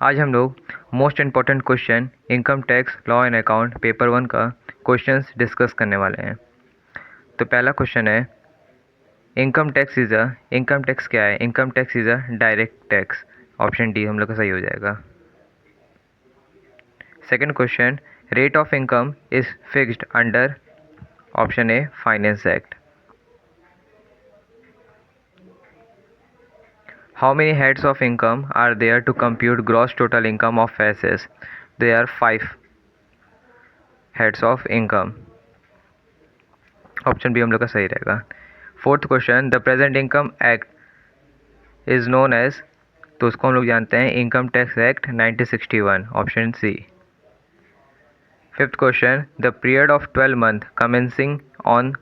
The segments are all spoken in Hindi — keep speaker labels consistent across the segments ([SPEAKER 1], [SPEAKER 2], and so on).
[SPEAKER 1] आज हम लोग most important question income tax law and account paper 1 का क्वेश्चंस डिस्कस करने वाले हैं। तो पहला क्वेश्चन है इनकम टैक्स क्या है? Income tax is a direct tax. Option D हम लोग का सही हो जाएगा। Second question rate of income is fixed under option A finance act. How many heads of income are there to compute gross total income of assets? There are 5 heads of income. Option B हम लोग का सही रहेगा। Fourth question the present income act is known as, तो उसको हम लोग जानते हैं income tax act 1961। Option C. Fifth question the period of 12 month commencing on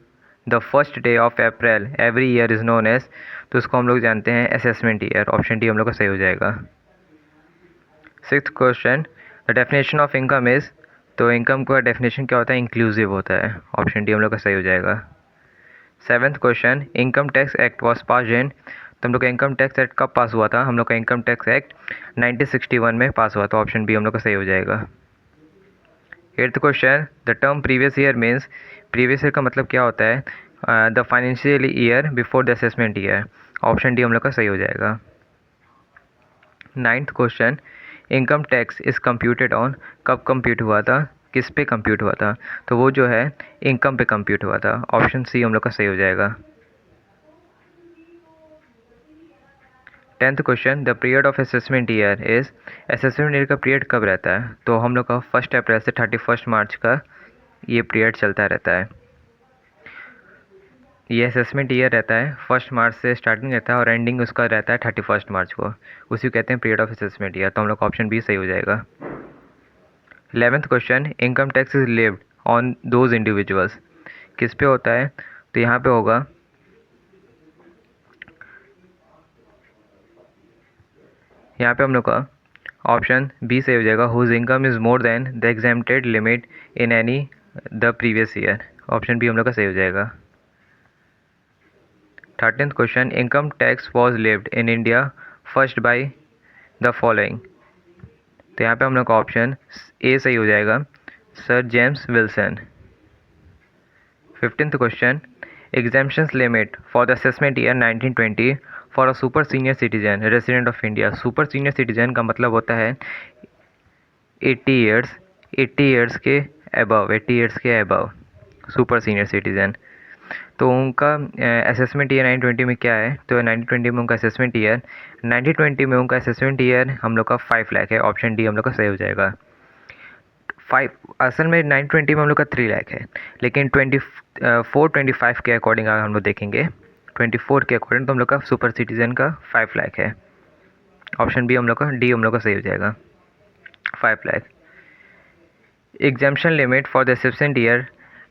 [SPEAKER 1] the first day of April every year is known as, तो उसको हम लोग जानते हैं असेसमेंट ईयर। ऑप्शन डी हम लोग का सही हो जाएगा। Sixth question the definition of income is, तो इनकम का डेफिनेशन क्या होता है? इंक्लूसिव होता है। ऑप्शन डी हम लोग का सही हो जाएगा। Seventh question income tax act was pass in, तो हम लोग का इनकम टैक्स एक्ट कब पास हुआ था? हम लोग का इनकम टैक्स एक्ट 1961 में पास हुआ था। ऑप्शन बी हम लोग का सही हो जाएगा। Eighth question the term previous year means, previous year का मतलब क्या होता है? The financial year before the assessment year. Option D हम लोग का सही हो जाएगा। Ninth question income tax is computed on, कब कंप्यूट हुआ था? किस पे कंप्यूट हुआ था? तो वो जो है इनकम पे कंप्यूट हुआ था। ऑप्शन सी हम लोग का सही हो जाएगा। Tenth question the period of assessment year is, assessment year का पीरियड कब रहता है? तो हम लोग का 1 अप्रैल से 31 मार्च का ये पीरियड चलता रहता है। ये असेसमेंट ईयर रहता है 1 मार्च से स्टार्टिंग रहता है और एंडिंग उसका रहता है 31 मार्च को, उसी को कहते हैं पीरियड ऑफ असेसमेंट ईयर। तो हम लोग का ऑप्शन बी सही हो जाएगा। 11th question income tax is levied on those individuals, किस पे होता है? तो यहाँ पे होगा यहाँ पे हम लोग का ऑप्शन बी सही हो जाएगा, whose income is more than the exempted limit in any the previous year. Option B हम लोग का सही हो जाएगा। 13th question income tax was levied in India first by the following, तो यहाँ पे हम लोग का ऑप्शन ए सही हो जाएगा, sir James Wilson. 15th question exemptions limit for the assessment year 1920 for a super senior citizen resident of India. Super senior citizen का मतलब होता है 80 ईयर्स, 80 ईयर्स के अबव, 80 ईयर्स के अबव सुपर सीनियर सिटीजन। तो उनका असेसमेंट ईयर 1920 में क्या है? तो 1920 में उनका असेसमेंट ईयर, 1920 में उनका असेसमेंट ईयर हम लोग का 5 लाख है। ऑप्शन डी हम लोग का सही हो जाएगा। 5 असल में 920 में हम लोग का 3 लाख है, लेकिन 24-25 के अकॉर्डिंग अगर हम लोग देखेंगे 24 के अकॉर्डिंग तो हम लोग का सुपर सिटीजन का 5 लाख है। ऑप्शन बी हम लोग का डी हम लोग का सही हो जाएगा, 5 lakh. Exemption limit for the assessment year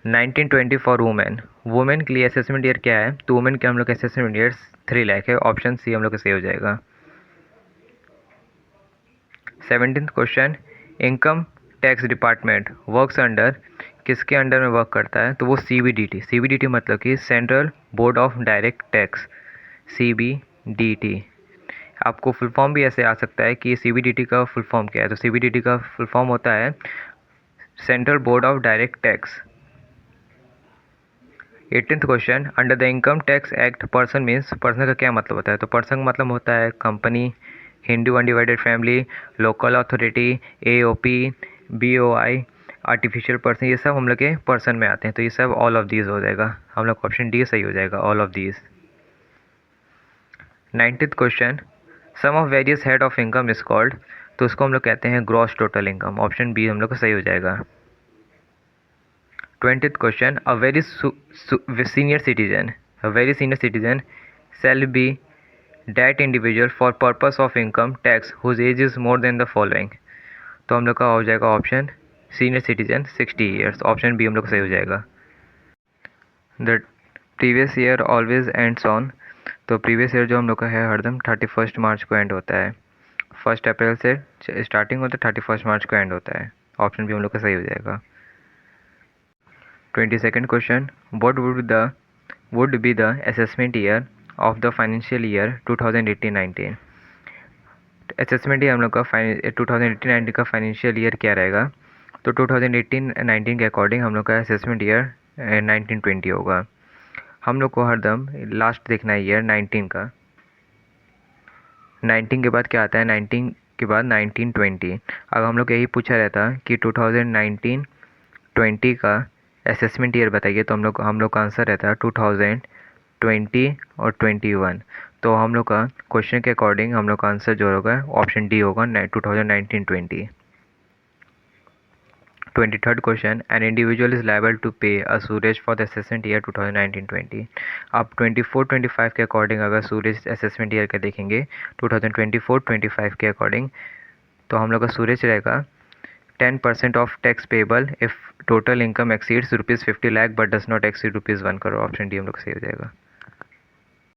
[SPEAKER 1] 1920 for women, women के लिए असेसमेंट ईयर क्या है? तो वुमेन के हम लोग का असेसमेंट ईयर 3 लाख है। ऑप्शन सी हम लोग का सही हो जाएगा। 17th question income tax department works under, किसके अंडर में वर्क करता है? तो वो CBDT, CBDT मतलब कि central board of direct tax, CBDT। आपको फुल फॉर्म भी ऐसे आ सकता है कि CBDT का फुल फॉर्म क्या है? तो CBDT का फुल फॉर्म होता है central board of direct tax. 18th question under the income tax act person means, person का क्या मतलब होता है? तो पर्सन का मतलब होता है company, Hindu undivided family, local authority, AOP, BOI, artificial person, ये सब हम लोग के पर्सन में आते हैं। तो ये सब ऑल ऑफ दीज हो जाएगा। हम लोग ऑप्शन डी सही हो जाएगा, all of these. 19th question sum of various head of income is called, तो उसको हम लोग कहते हैं gross total income. Option B हम लोग का सही हो जाएगा। 20th question a very senior citizen, a very senior citizen shall be that individual for purpose of income tax whose age is more than the following, तो हम लोग का हो जाएगा option senior citizen 60 years. Option B हम लोग का सही हो जाएगा। The previous year always ends on, तो प्रीवियस ईयर जो हम लोग का है हरदम 31 मार्च को एंड होता है। 1 अप्रैल से स्टार्टिंग होता है, 31 मार्च को एंड होता है। ऑप्शन बी हम लोग का सही हो जाएगा। 22nd question what would be the assessment year of the financial year 2018-19, assessment year हम लोग का 2018-19 का फाइनेंशियल ईयर क्या रहेगा, तो 2018-19 के अकॉर्डिंग हम लोग का असेसमेंट ईयर 1920 होगा। हम लोग को हरदम लास्ट देखना है ईयर 19 का। 19 के बाद क्या आता है, 19 के बाद 1920। अब हम लोग को यही पूछा रहता कि 2019-20 का असेसमेंट ईयर बताइए, तो हम लोग का आंसर रहता है 2020 और 21। तो हम लोग का क्वेश्चन के अकॉर्डिंग हम लोग का आंसर जो होगा ऑप्शन डी होगा 2019-20। 23rd question, an individual is liable to pay a surcharge for the assessment year 2019-20। अब 24-25 के अकॉर्डिंग अगर सूरज असेसमेंट ईयर का देखेंगे 2024-25 के अकॉर्डिंग, तो हम लोग का सूरज रहेगा 10% of tax payable if total income exceeds ₹50 lakh but does not exceed ₹1 crore. Option D हम लोग का सही हो जाएगा।